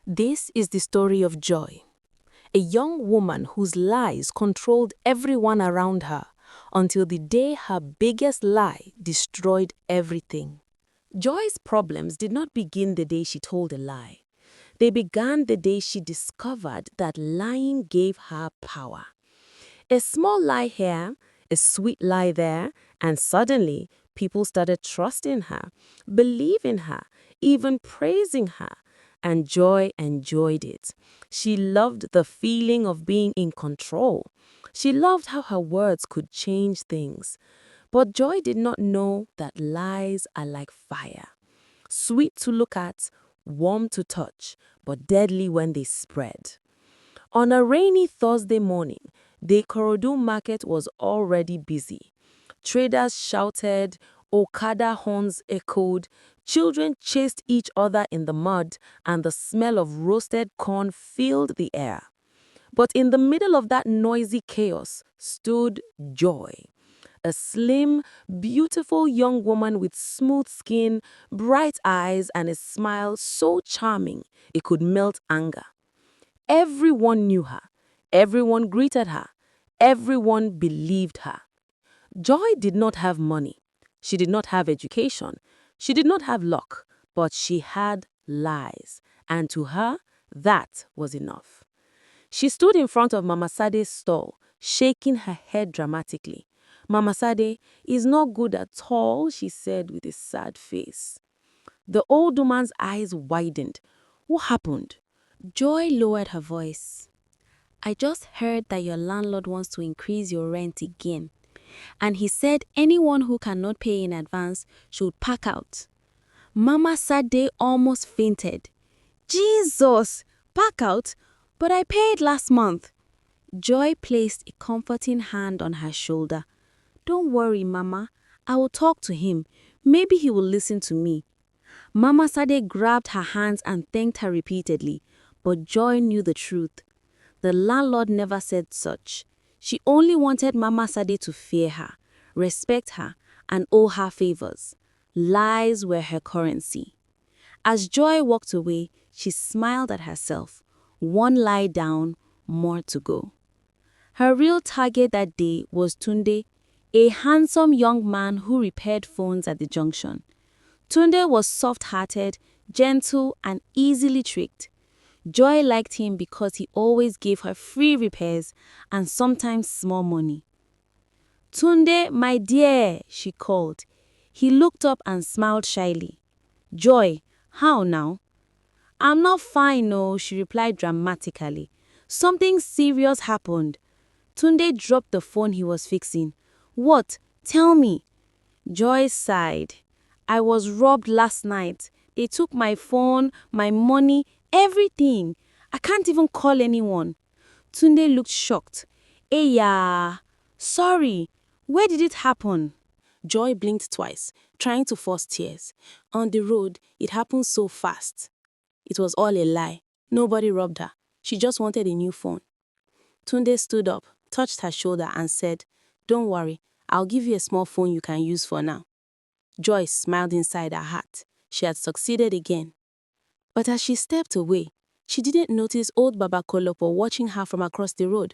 This is the story of Joy, a young woman whose lies controlled everyone around her until the day her biggest lie destroyed everything. Joy's problems did not begin the day she told a lie. They began the day she discovered that lying gave her power. A small lie here, a sweet lie there, and suddenly people started trusting her, believing her, even praising her. And Joy enjoyed it. She loved the feeling of being in control. She loved how her words could change things. But Joy did not know that lies are like fire. Sweet to look at, warm to touch, but deadly when they spread. On a rainy Thursday morning, the Ikorodu market was already busy. Traders shouted, Okada horns echoed, children chased each other in the mud, and the smell of roasted corn filled the air. But in the middle of that noisy chaos stood Joy. A slim, beautiful young woman with smooth skin, bright eyes, and a smile so charming it could melt anger. Everyone knew her. Everyone greeted her. Everyone believed her. Joy did not have money. She did not have education. She did not have luck. But she had lies. And to her, that was enough. She stood in front of Mama Sade's stall, shaking her head dramatically. Mama Sade is not good at all, she said with a sad face. The old woman's eyes widened. What happened? Joy lowered her voice. I just heard that your landlord wants to increase your rent again. And he said anyone who cannot pay in advance should pack out. Mama Sade almost fainted. Jesus! Pack out? But I paid last month. Joy placed a comforting hand on her shoulder. Don't worry, Mama. I will talk to him. Maybe he will listen to me. Mama Sade grabbed her hands and thanked her repeatedly. But Joy knew the truth. The landlord never said such. She only wanted Mama Sade to fear her, respect her, and owe her favors. Lies were her currency. As Joy walked away, she smiled at herself. One lie down, more to go. Her real target that day was Tunde, a handsome young man who repaired phones at the junction. Tunde was soft-hearted, gentle, and easily tricked. Joy liked him because he always gave her free repairs and sometimes small money. Tunde, my dear, she called. He looked up and smiled shyly. Joy, how now? I'm not fine, no, she replied dramatically. Something serious happened. Tunde dropped the phone he was fixing. What? Tell me. Joy sighed. I was robbed last night. They took my phone, my money, everything. I can't even call anyone. Tunde looked shocked. Eya, sorry. Where did it happen? Joy blinked twice, trying to force tears. On the road, it happened so fast. It was all a lie. Nobody robbed her. She just wanted a new phone. Tunde stood up, touched her shoulder and said, Don't worry, I'll give you a small phone you can use for now. Joy smiled inside her heart. She had succeeded again. But as she stepped away, she didn't notice old Baba Kolopo watching her from across the road.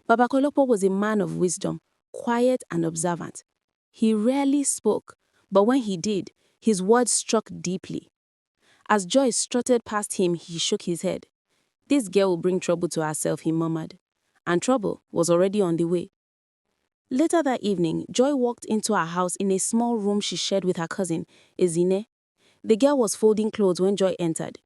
Baba Kolopo was a man of wisdom, quiet and observant. He rarely spoke, but when he did, his words struck deeply. As Joy strutted past him, he shook his head. This girl will bring trouble to herself, he murmured. And trouble was already on the way. Later that evening, Joy walked into her house in a small room she shared with her cousin, Ezine. The girl was folding clothes when Joy entered.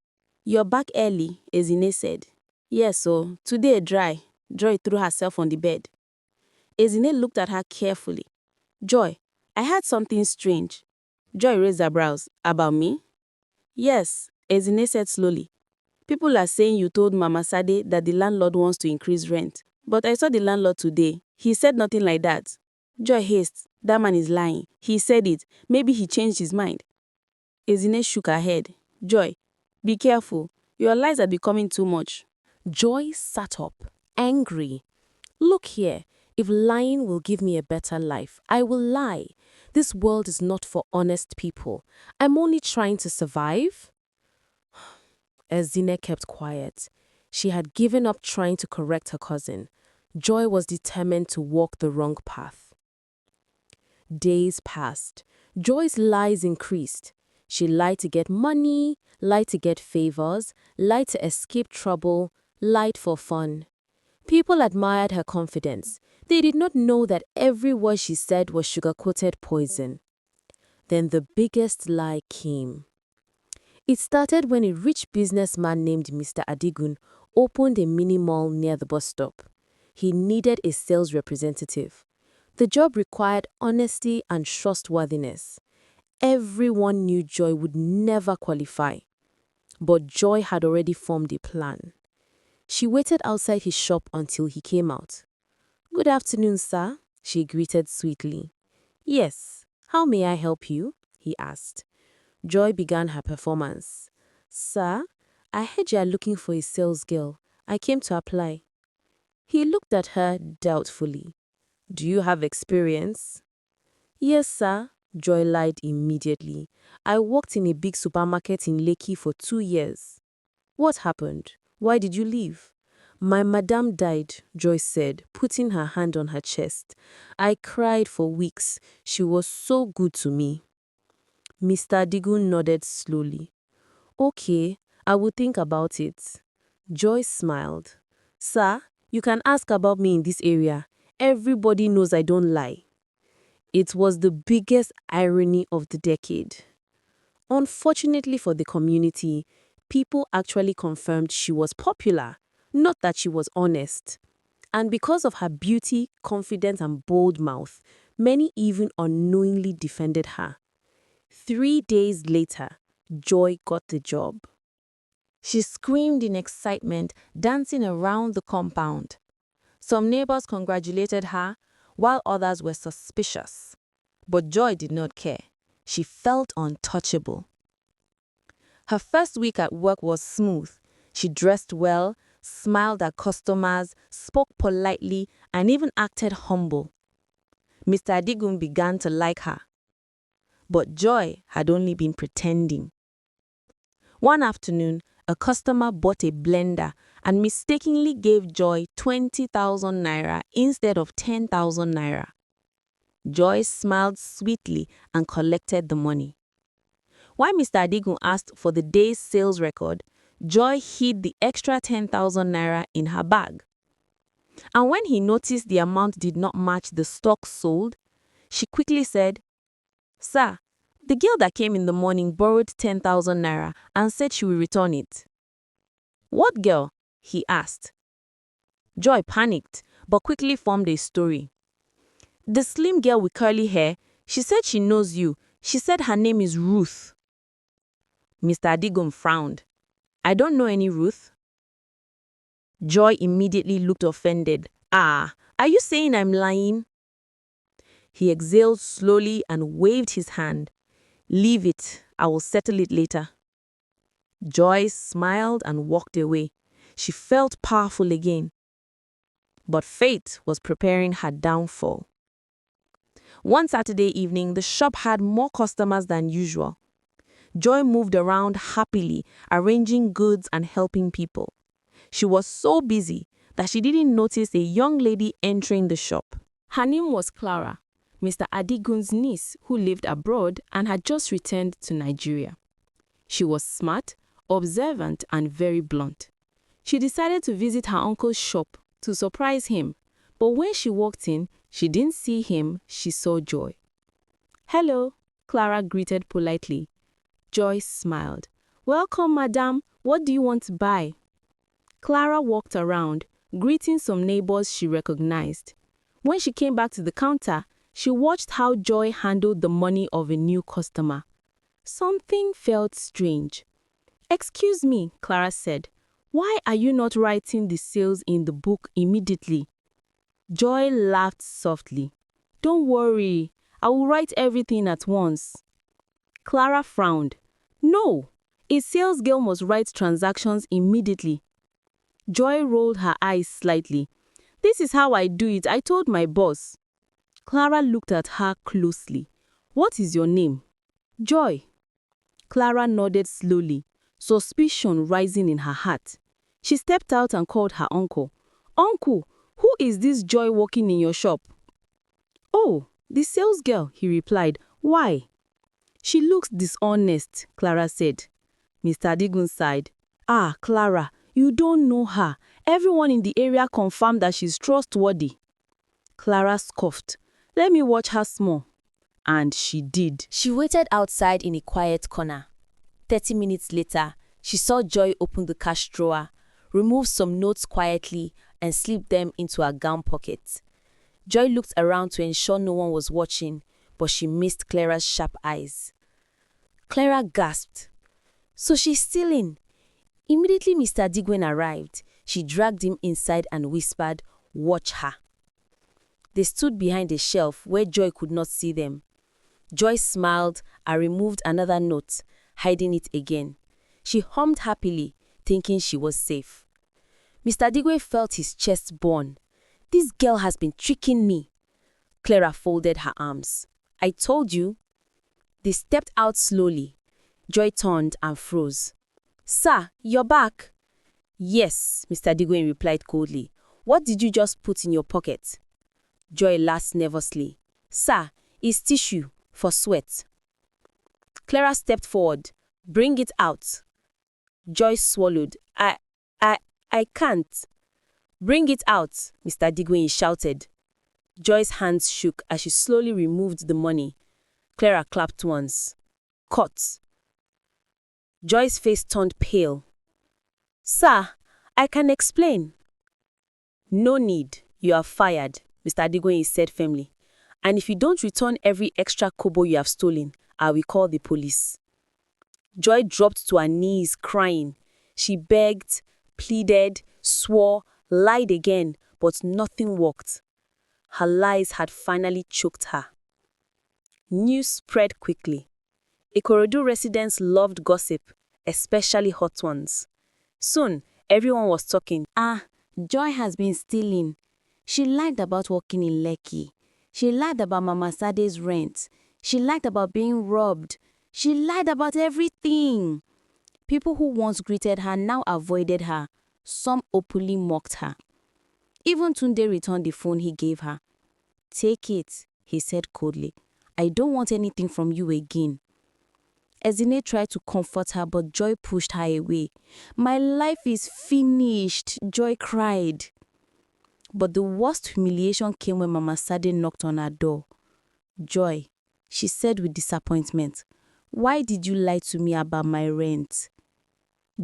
You're back early, Ezine said. Yes, so today dry. Joy threw herself on the bed. Ezine looked at her carefully. Joy, I heard something strange. Joy raised her brows. About me? Yes, Ezine said slowly. People are saying you told Mama Sade that the landlord wants to increase rent. But I saw the landlord today. He said nothing like that. Joy hissed. That man is lying. He said it. Maybe he changed his mind. Ezine shook her head. Joy, be careful. Your lies are becoming too much. Joy sat up, angry. Look here, if lying will give me a better life, I will lie. This world is not for honest people. I'm only trying to survive. Ezine kept quiet. She had given up trying to correct her cousin. Joy was determined to walk the wrong path. Days passed. Joy's lies increased. She lied to get money, lied to get favors, lied to escape trouble, lied for fun. People admired her confidence. They did not know that every word she said was sugar-coated poison. Then the biggest lie came. It started when a rich businessman named Mr. Adigun opened a mini mall near the bus stop. He needed a sales representative. The job required honesty and trustworthiness. Everyone knew Joy would never qualify. But Joy had already formed a plan. She waited outside his shop until he came out. "Good afternoon, sir," she greeted sweetly. "Yes, how may I help you?" he asked. Joy began her performance. "Sir, I heard you are looking for a sales girl. I came to apply." He looked at her doubtfully. "Do you have experience?" "Yes, sir," Joy lied immediately. "I worked in a big supermarket in Lekki for 2 years." "What happened? Why did you leave?" "My madam died," Joy said, putting her hand on her chest. "I cried for weeks. She was so good to me." Mr. Digun nodded slowly. "Okay, I will think about it." Joy smiled. "Sir, you can ask about me in this area. Everybody knows I don't lie." It was the biggest irony of the decade. Unfortunately for the community, people actually confirmed she was popular, not that she was honest. And because of her beauty, confidence, and bold mouth, many even unknowingly defended her. 3 days later, Joy got the job. She screamed in excitement, dancing around the compound. Some neighbors congratulated her, while others were suspicious. But Joy did not care. She felt untouchable. Her first week at work was smooth. She dressed well, smiled at customers, spoke politely, and even acted humble. Mr. Adigun began to like her. But Joy had only been pretending. One afternoon, a customer bought a blender and mistakenly gave Joy 20,000 naira instead of 10,000 naira. Joy smiled sweetly and collected the money. When Mr. Adigun asked for the day's sales record, Joy hid the extra 10,000 naira in her bag. And when he noticed the amount did not match the stock sold, she quickly said, "Sir, the girl that came in the morning borrowed 10,000 naira and said she will return it." "What girl?" he asked. Joy panicked, but quickly formed a story. "The slim girl with curly hair, she said she knows you. She said her name is Ruth." Mr. Adigun frowned. "I don't know any Ruth." Joy immediately looked offended. "Ah, are you saying I'm lying?" He exhaled slowly and waved his hand. "Leave it. I will settle it later." Joy smiled and walked away. She felt powerful again. But fate was preparing her downfall. One Saturday evening, the shop had more customers than usual. Joy moved around happily, arranging goods and helping people. She was so busy that she didn't notice a young lady entering the shop. Her name was Clara, Mr. Adigun's niece who lived abroad and had just returned to Nigeria. She was smart, observant, and very blunt. She decided to visit her uncle's shop to surprise him, but when she walked in, she didn't see him, she saw Joy. "Hello," Clara greeted politely. Joy smiled. "Welcome, madam. What do you want to buy?" Clara walked around, greeting some neighbors she recognized. When she came back to the counter, she watched how Joy handled the money of a new customer. Something felt strange. "Excuse me," Clara said. "Why are you not writing the sales in the book immediately?" Joy laughed softly. "Don't worry, I will write everything at once." Clara frowned. "No, a sales girl must write transactions immediately." Joy rolled her eyes slightly. "This is how I do it. I told my boss." Clara looked at her closely. "What is your name?" "Joy." Clara nodded slowly. suspicion rising in her heart. She stepped out and called her uncle. "Uncle, who is this Joy working in your shop?" "Oh, the sales girl," he replied. "Why?" "She looks dishonest," Clara said. Mr. Adigun sighed. "Ah, Clara, you don't know her. Everyone in the area confirmed that she's trustworthy." Clara scoffed. "Let me watch her small." And she did. She waited outside in a quiet corner. 30 minutes later, she saw Joy open the cash drawer, remove some notes quietly, and slip them into her gown pocket. Joy looked around to ensure no one was watching, but she missed Clara's sharp eyes. Clara gasped. "So she's stealing." Immediately Mr. Digwen arrived, she dragged him inside and whispered, "Watch her." They stood behind a shelf where Joy could not see them. Joy smiled and removed another note, hiding it again. She hummed happily, thinking she was safe. Mr. Digwe felt his chest burn. "This girl has been tricking me." Clara folded her arms. "I told you." They stepped out slowly. Joy turned and froze. "Sir, you're back." "Yes," Mr. Digwe replied coldly. "What did you just put in your pocket?" Joy laughed nervously. "Sir, it's tissue for sweat." Clara stepped forward. "Bring it out." Joy swallowed. I can't." "Bring it out," Mr. Digwe shouted. Joy's hands shook as she slowly removed the money. Clara clapped once. "Cut." Joy's face turned pale. "Sir, I can explain." "No need. You are fired," Mr. Digwe said firmly. "And if you don't return every extra kobo you have stolen, I will call the police." Joy dropped to her knees crying. She begged, pleaded, swore, lied again, but nothing worked. Her lies had finally choked her. News spread quickly. Ikorodu residents loved gossip, especially hot ones. Soon, everyone was talking. "Ah, Joy has been stealing. She lied about working in Lekki. She lied about Mama Sade's rent. She lied about being robbed. She lied about everything." People who once greeted her now avoided her. Some openly mocked her. Even Tunde returned the phone he gave her. "Take it," he said coldly. "I don't want anything from you again." Ezine tried to comfort her, but Joy pushed her away. "My life is finished," Joy cried. But the worst humiliation came when Mama Sade knocked on her door. "Joy," she said with disappointment, "why did you lie to me about my rent?"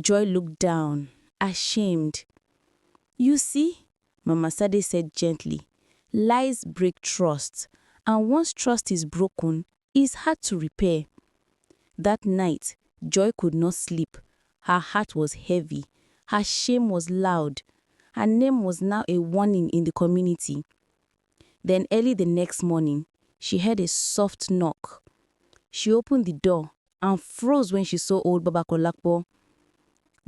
Joy looked down, ashamed. "You see," Mama Sade said gently, "lies break trust, and once trust is broken, it's hard to repair." That night, Joy could not sleep. Her heart was heavy. Her shame was loud. Her name was now a warning in the community. Then early the next morning, she heard a soft knock. She opened the door and froze when she saw old Baba Kolakpo.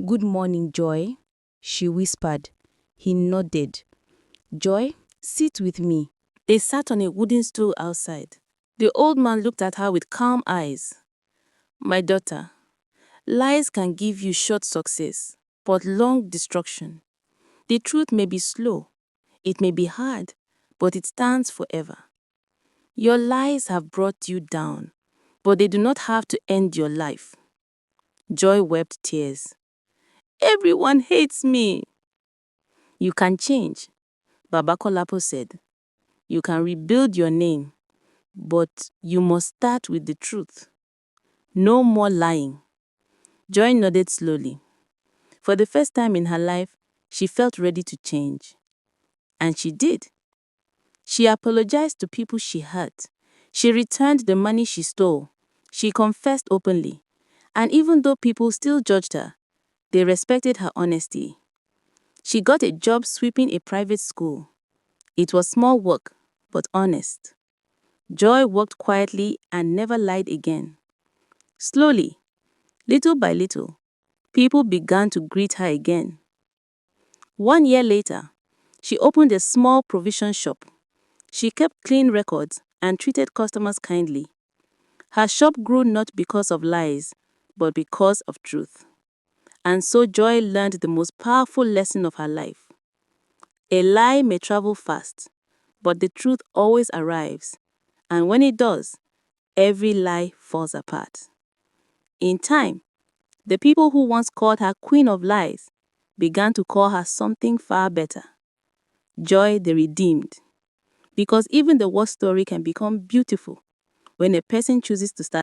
"Good morning, Joy," she whispered. He nodded. "Joy, sit with me." They sat on a wooden stool outside. The old man looked at her with calm eyes. "My daughter, lies can give you short success, but long destruction. The truth may be slow, it may be hard, but it stands forever. Your lies have brought you down, but they do not have to end your life." Joy wept tears. "Everyone hates me." "You can change," Baba Kolapo said. "You can rebuild your name, but you must start with the truth. No more lying." Joy nodded slowly. For the first time in her life, she felt ready to change. And she did. She apologized to people she hurt. She returned the money she stole. She confessed openly. And even though people still judged her, they respected her honesty. She got a job sweeping a private school. It was small work, but honest. Joy worked quietly and never lied again. Slowly, little by little, people began to greet her again. 1 year later, she opened a small provision shop. She kept clean records and treated customers kindly. Her shop grew not because of lies, but because of truth. And so Joy learned the most powerful lesson of her life. A lie may travel fast, but the truth always arrives. And when it does, every lie falls apart. In time, the people who once called her Queen of Lies began to call her something far better, Joy the Redeemed. Because even the worst story can become beautiful when a person chooses to start